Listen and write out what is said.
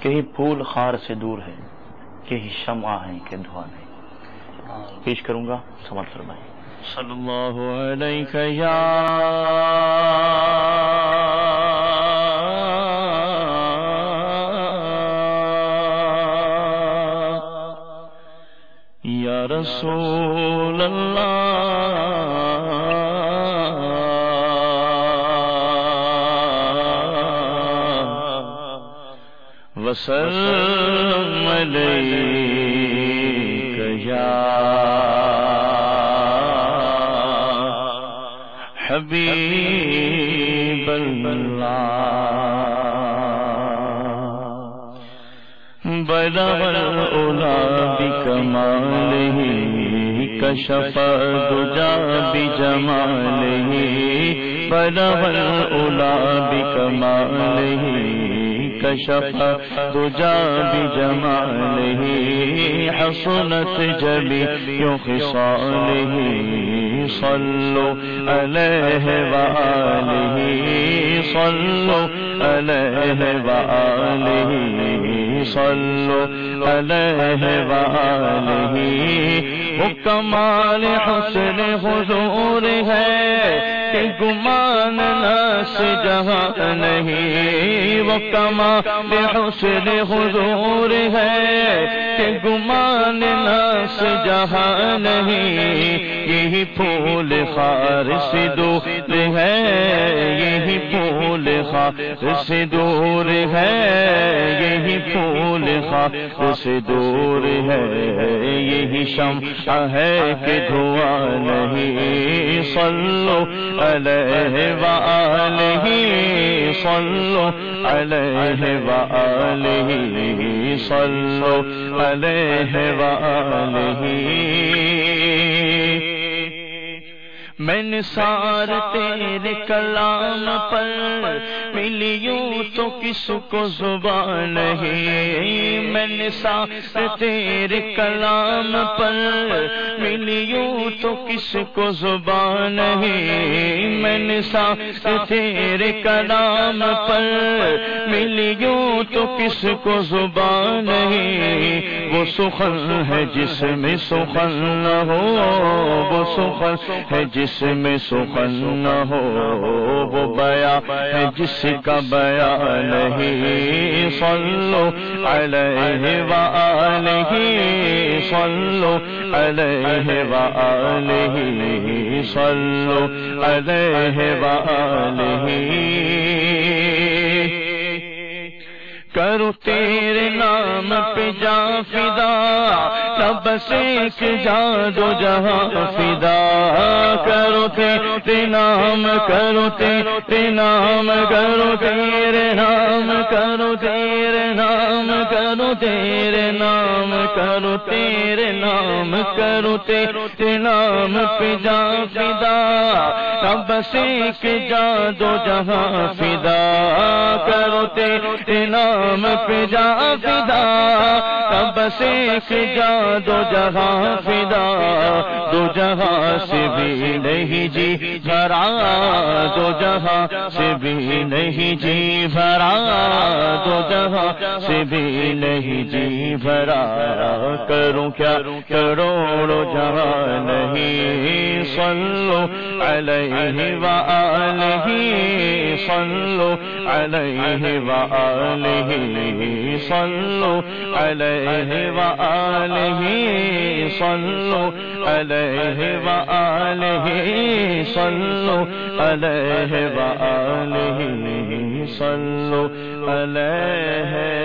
کہ ہی پھول خار سے دور ہے، کہ ہی شمع ہیں کہ دھواں نہیں. پیش کروں گا، سماعت فرمائیں. صلی اللہ علیہ یا رسول اللہ وسلم علیک یا حبیب اللہ. بلغ العلا بکمالہ کشف الدجی بجمالہ. بلغ العلا بکمالہ کشف الدجی بجمالہ. حسنت جمیع خصالہ صلوا علیہ وآلہ. صلوا علیہ وآلہ. صلوا علیہ وآلہ. وہ کمال حسن حضور ہے کہ گمان ناس جہاں نہیں. وہ کمال حسن حضور ہے کہ گمان ناس جہاں نہیں. یہی پھول خار سے دور ہے، یہی پھول خار سے دور ہے، یہی پھول خار سے دور ہے. یہی شمع ہے کہ دھواں نہیں. صلوا علیہ وآلہ. صلوا علیہ وآلہ. صلوا علیہ وآلہ. میں نثار تیرے کلام پر ملی یوں تو کس کو زبان نہیں. میں نثار تیرے کلام پر ملی یوں تو کس کو زبان نہیں. میں نثار تیرے کلام پر ملی یوں تو کس کو زبان نہیں. وہ سخن ہے جس میں سخن نہ ہو، وہ سخن ہے جس میں سخن نہ ہو. وہ بیان ہے جس کا بیان نہیں. صلوا علیہ وآلہ. صلوا علیہ وآلہ. صلوا علیہ وآلہ. کرو تیرے نام پہ جا فدا، تب سے ایک جادو جہاں فدا. کرو تیرے نام، کرو تیرے نام، کرو تیرے نام، کرو تیرے نام، کرو تیرے نام، کرو تیرے نام، کرو تیرے نام پہ جا فدا. تب سے ایک جادو جہاں فدا. کرو تیرے نام پہ جا فدا. تب سے ایک جادو جہاں فدا. دو جہاں سے بھی نہیں جی بھرا، دو جہاں سے بھی نہیں جی بھرا، دو جہاں سے بھی نہیں جی بھرا. کروں کیا کروڑوں جہاں نہیں. صلوا علیہ وآلہ. صلوا علیہ وآلہ. صلوا علیہ وآلہ. صلوا علیہ وآلہ. صلوا علیہ وآلہ. صلوا علیہ